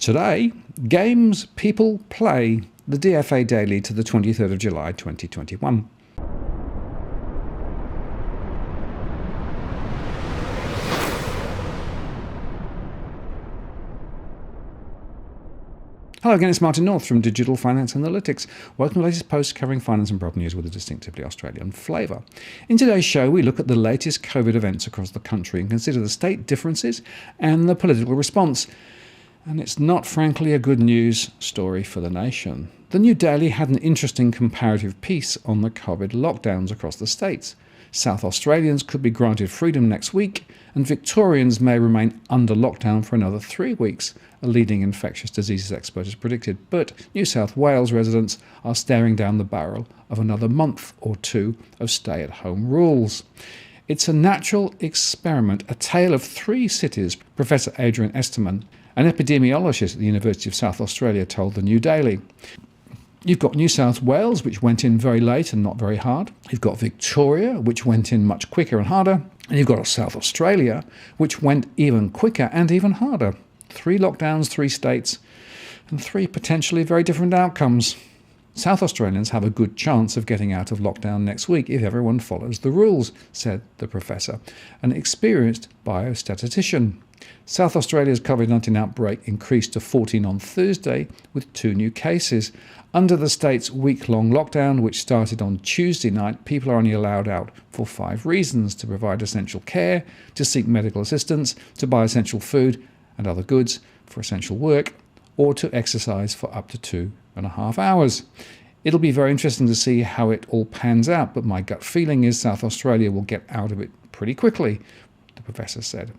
Today, games people play, the DFA Daily to the 23rd of July 2021. Hello again, it's Martin North from Digital Finance Analytics. Welcome to the latest post covering finance and property news with a distinctively Australian flavour. In today's show, we look at the latest COVID events across the country and consider the state differences and the political response. And it's not, frankly, a good news story for the nation. The New Daily had an interesting comparative piece on the COVID lockdowns across the states. South Australians could be granted freedom next week, and Victorians may remain under lockdown for another 3 weeks, a leading infectious diseases expert has predicted. But New South Wales residents are staring down the barrel of another month or two of stay-at-home rules. It's a natural experiment, a tale of three cities, Professor Adrian Esterman, an epidemiologist at the University of South Australia, told the New Daily. You've got New South Wales, which went in very late and not very hard. You've got Victoria, which went in much quicker and harder. And you've got South Australia, which went even quicker and even harder. 3 lockdowns, 3 states, and 3 potentially very different outcomes. South Australians have a good chance of getting out of lockdown next week if everyone follows the rules, said the professor, an experienced biostatistician. South Australia's COVID-19 outbreak increased to 14 on Thursday with 2 new cases. Under the state's week-long lockdown, which started on Tuesday night, people are only allowed out for 5 reasons: to provide essential care, to seek medical assistance, to buy essential food and other goods for essential work, or to exercise for up to 2.5 hours. It'll be very interesting to see how it all pans out, but my gut feeling is South Australia will get out of it pretty quickly, the professor said.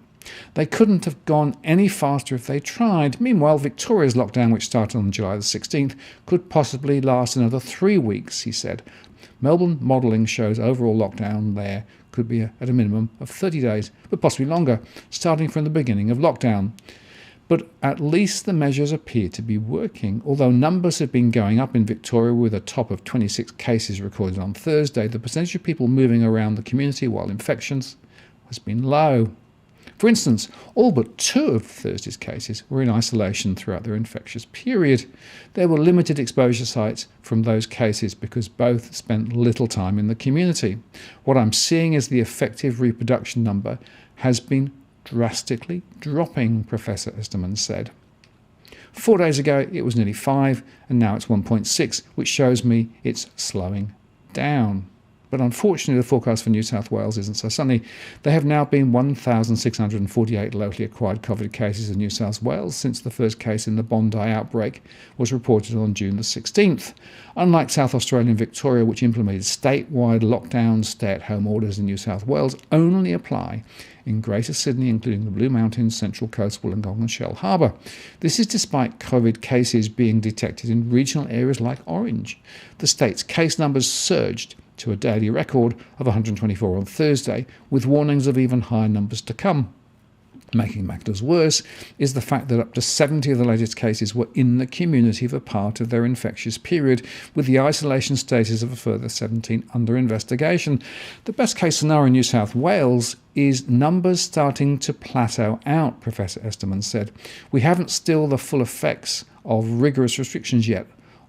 They couldn't have gone any faster if they tried. Meanwhile, Victoria's lockdown, which started on July the 16th, could possibly last another 3 weeks, he said. Melbourne modelling shows overall lockdown there could be at a minimum of 30 days, but possibly longer, starting from the beginning of lockdown. But at least the measures appear to be working. Although numbers have been going up in Victoria with a top of 26 cases recorded on Thursday, the percentage of people moving around the community while infections has been low. For instance, all but 2 of Thursday's cases were in isolation throughout their infectious period. There were limited exposure sites from those cases because both spent little time in the community. What I'm seeing is the effective reproduction number has been drastically dropping, Professor Esterman said. 4 days ago it was nearly 5 and now it's 1.6, which shows me it's slowing down. But unfortunately, the forecast for New South Wales isn't so sunny. There have now been 1,648 locally acquired COVID cases in New South Wales since the first case in the Bondi outbreak was reported on June the 16th. Unlike South Australia and Victoria, which implemented statewide lockdowns, stay-at-home orders in New South Wales only apply in Greater Sydney, including the Blue Mountains, Central Coast, Wollongong and Shell Harbour. This is despite COVID cases being detected in regional areas like Orange. The state's case numbers surged to a daily record of 124 on Thursday, with warnings of even higher numbers to come. Making matters worse is the fact that up to 70 of the latest cases were in the community for part of their infectious period, with the isolation status of a further 17 under investigation. The best case scenario in New South Wales is numbers starting to plateau out, Professor Esterman said. We haven't still the full effects of rigorous restrictions yet.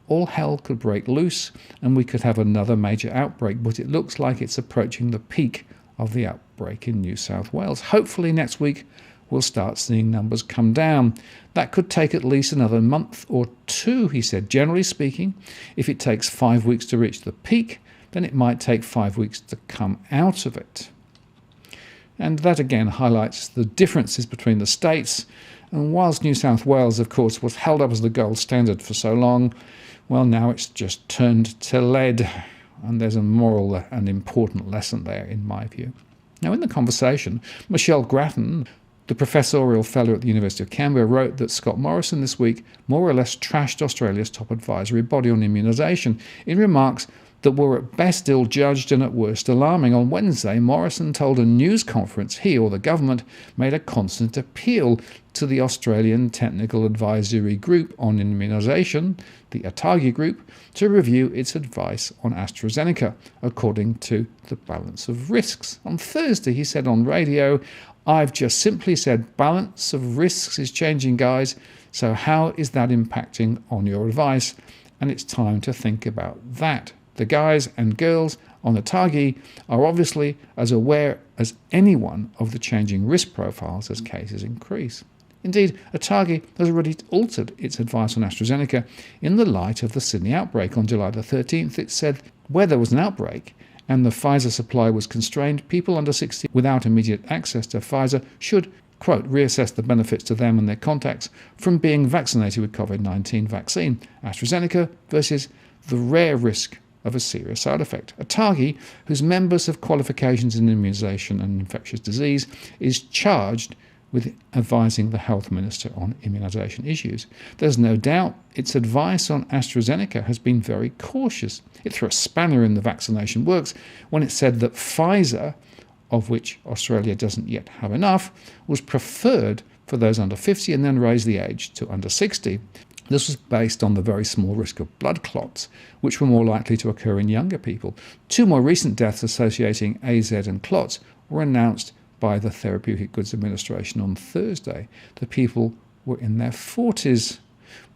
All hell could break loose and we could have another major outbreak, but it looks like it's approaching the peak of the outbreak in New South Wales. Hopefully next week we'll start seeing numbers come down. That could take at least another month or 2, he said. Generally speaking, if it takes 5 weeks to reach the peak, then it might take 5 weeks to come out of it. And that again highlights the differences between the states. And whilst New South Wales, of course, was held up as the gold standard for so long, well, now it's just turned to lead, and there's a moral and important lesson there, in my view. Now, in the conversation, Michelle Grattan, the professorial fellow at the University of Canberra, wrote that Scott Morrison this week more or less trashed Australia's top advisory body on immunisation in remarks that were at best ill-judged and at worst alarming. On Wednesday, Morrison told a news conference he or the government made a constant appeal to the Australian Technical Advisory Group on Immunisation, the ATAGI group, to review its advice on AstraZeneca, according to the balance of risks. On Thursday, he said on radio, "I've just simply said balance of risks is changing, guys. So how is that impacting on your advice? And it's time to think about that. The guys and girls on the ATAGI are obviously as aware as anyone of the changing risk profiles as cases increase. Indeed, ATAGI has already altered its advice on AstraZeneca in the light of the Sydney outbreak. On July the 13th, it said where there was an outbreak and the Pfizer supply was constrained, people under 60 without immediate access to Pfizer should, quote, reassess the benefits to them and their contacts from being vaccinated with COVID-19 vaccine, AstraZeneca, versus the rare risk of a serious side effect. ATAGI, whose members have qualifications in immunisation and infectious disease, is charged with advising the health minister on immunisation issues. There's no doubt its advice on AstraZeneca has been very cautious. It threw a spanner in the vaccination works when it said that Pfizer, of which Australia doesn't yet have enough, was preferred for those under 50 and then raised the age to under 60. This was based on the very small risk of blood clots, which were more likely to occur in younger people. 2 more recent deaths associating AZ and clots were announced by the Therapeutic Goods Administration on Thursday. The people were in their 40s.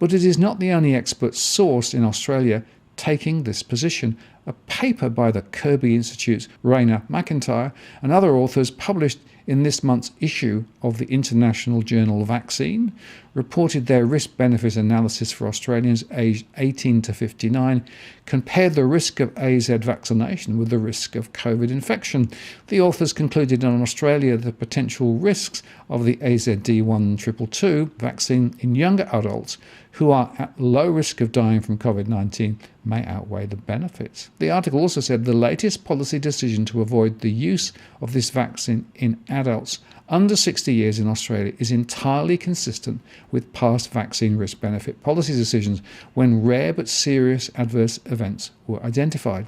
But it is not the only expert source in Australia taking this position. A paper by the Kirby Institute's Raina McIntyre and other authors published in this month's issue of the international journal Vaccine reported their risk-benefit analysis for Australians aged 18 to 59, compared the risk of AZ vaccination with the risk of COVID infection. The authors concluded in Australia the potential risks of the AZD1222 vaccine in younger adults who are at low risk of dying from COVID-19 may outweigh the benefits. The article also said the latest policy decision to avoid the use of this vaccine in adults under 60 years in Australia is entirely consistent with past vaccine risk-benefit policy decisions when rare but serious adverse events were identified.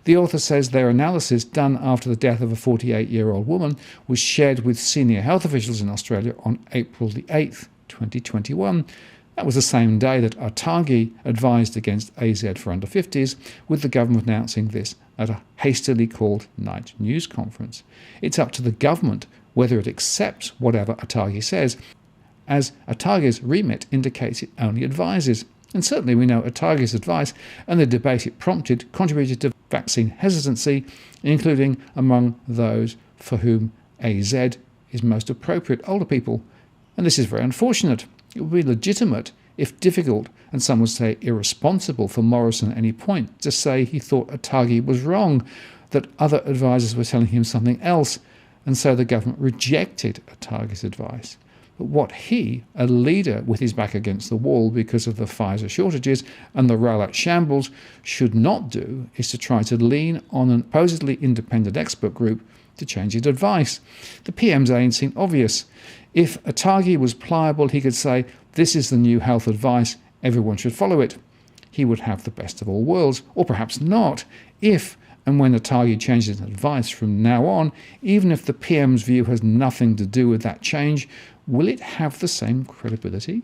The author says their analysis, done after the death of a 48-year-old woman, was shared with senior health officials in Australia on April the 8th, 2021. That was the same day that ATAGI advised against AZ for under 50s, with the government announcing this at a hastily called night news conference. It's up to the government whether it accepts whatever ATAGI says, as ATAGI's remit indicates it only advises. And certainly we know ATAGI's advice and the debate it prompted contributed to vaccine hesitancy, including among those for whom AZ is most appropriate, older people. And this is very unfortunate. It would be legitimate, if difficult, and some would say irresponsible for Morrison at any point, to say he thought ATAGI was wrong, that other advisors were telling him something else, and so the government rejected ATAGI's advice. But what he, a leader with his back against the wall because of the Pfizer shortages and the rollout shambles, should not do is to try to lean on an supposedly independent expert group to change its advice. The PM's aim seemed obvious. If ATAGI was pliable, he could say, this is the new health advice, everyone should follow it. He would have the best of all worlds, or perhaps not, if and when ATAGI changes its advice from now on, even if the PM's view has nothing to do with that change, will it have the same credibility?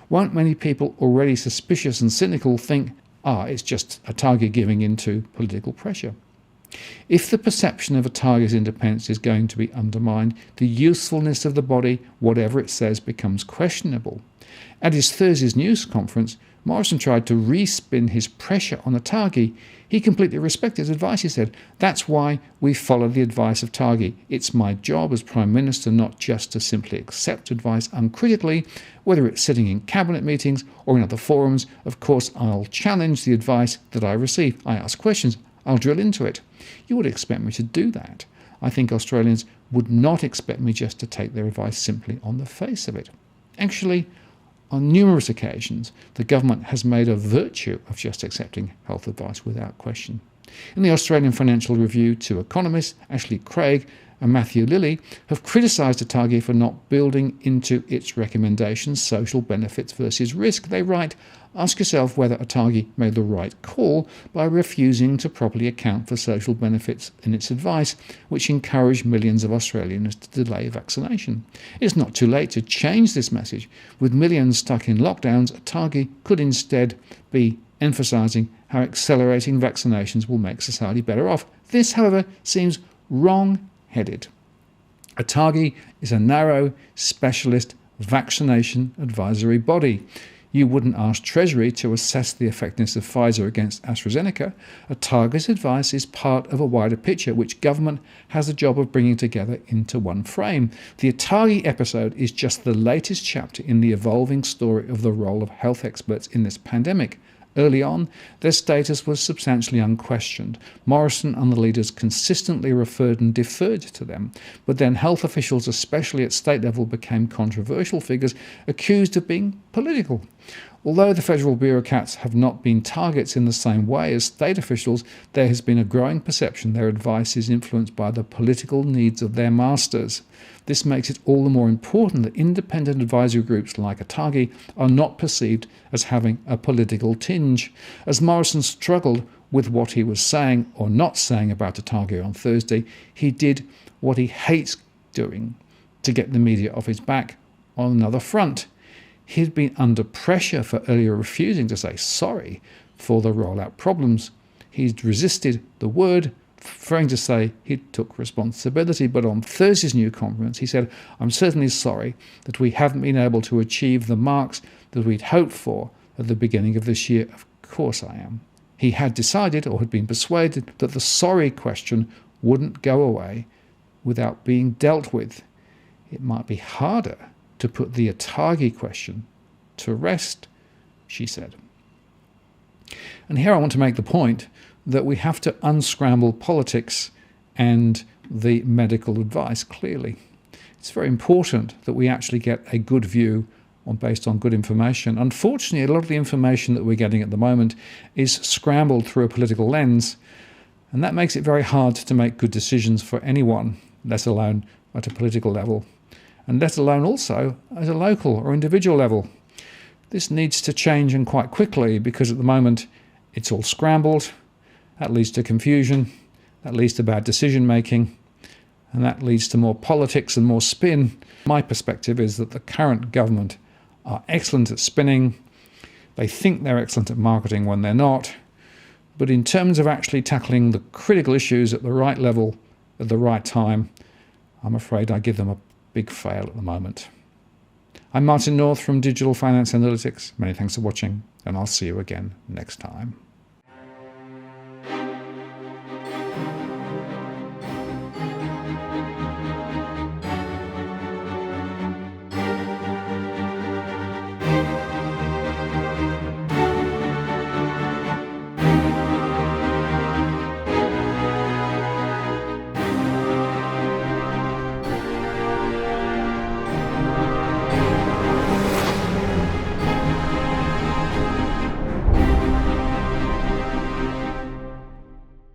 Won't many people already suspicious and cynical think, it's just ATAGI giving in to political pressure? If the perception of ATAGI's independence is going to be undermined, the usefulness of the body, whatever it says, becomes questionable. At his Thursday's news conference, Morrison tried to respin his pressure on ATAGI. He completely respected his advice, he said. That's why we follow the advice of ATAGI. It's my job as Prime Minister not just to simply accept advice uncritically, whether it's sitting in cabinet meetings or in other forums. Of course, I'll challenge the advice that I receive. I ask questions. I'll drill into it. You would expect me to do that. I think Australians would not expect me just to take their advice simply on the face of it. Actually, on numerous occasions, the government has made a virtue of just accepting health advice without question. In the Australian Financial Review, 2 economists, Ashley Craig and Matthew Lilly, have criticised ATAGI for not building into its recommendations social benefits versus risk. They write, ask yourself whether ATAGI made the right call by refusing to properly account for social benefits in its advice, which encouraged millions of Australians to delay vaccination. It's not too late to change this message. With millions stuck in lockdowns, ATAGI could instead be emphasising how accelerating vaccinations will make society better off. This, however, seems wrong-headed. ATAGI is a narrow, specialist vaccination advisory body. You wouldn't ask Treasury to assess the effectiveness of Pfizer against AstraZeneca. A target advice is part of a wider picture, which government has the job of bringing together into one frame. The Atagi episode is just the latest chapter in the evolving story of the role of health experts in this pandemic. Early on, their status was substantially unquestioned. Morrison and the leaders consistently referred and deferred to them. But then health officials, especially at state level, became controversial figures accused of being political. Although the federal bureaucrats have not been targets in the same way as state officials, there has been a growing perception their advice is influenced by the political needs of their masters. This makes it all the more important that independent advisory groups like Atagi are not perceived as having a political tinge. As Morrison struggled with what he was saying or not saying about Atagi on Thursday, he did what he hates doing to get the media off his back on another front. He'd been under pressure for earlier refusing to say sorry for the rollout problems. He'd resisted the word, preferring to say he took responsibility. But on Thursday's new conference, he said, "I'm certainly sorry that we haven't been able to achieve the marks that we'd hoped for at the beginning of this year. Of course I am." He had decided, or had been persuaded, that the sorry question wouldn't go away without being dealt with. It might be harder to put the Atagi question to rest, she said. And here I want to make the point that we have to unscramble politics and the medical advice clearly. It's very important that we actually get a good view based on good information. Unfortunately, a lot of the information that we're getting at the moment is scrambled through a political lens, and that makes it very hard to make good decisions for anyone, let alone at a political level, and let alone also at a local or individual level. This needs to change, and quite quickly, because at the moment it's all scrambled. That leads to confusion, that leads to bad decision making, and that leads to more politics and more spin. My perspective is that the current government are excellent at spinning. They think they're excellent at marketing when they're not. But in terms of actually tackling the critical issues at the right level, at the right time, I'm afraid I give them a big fail at the moment. I'm Martin North from Digital Finance Analytics. Many thanks for watching, and I'll see you again next time.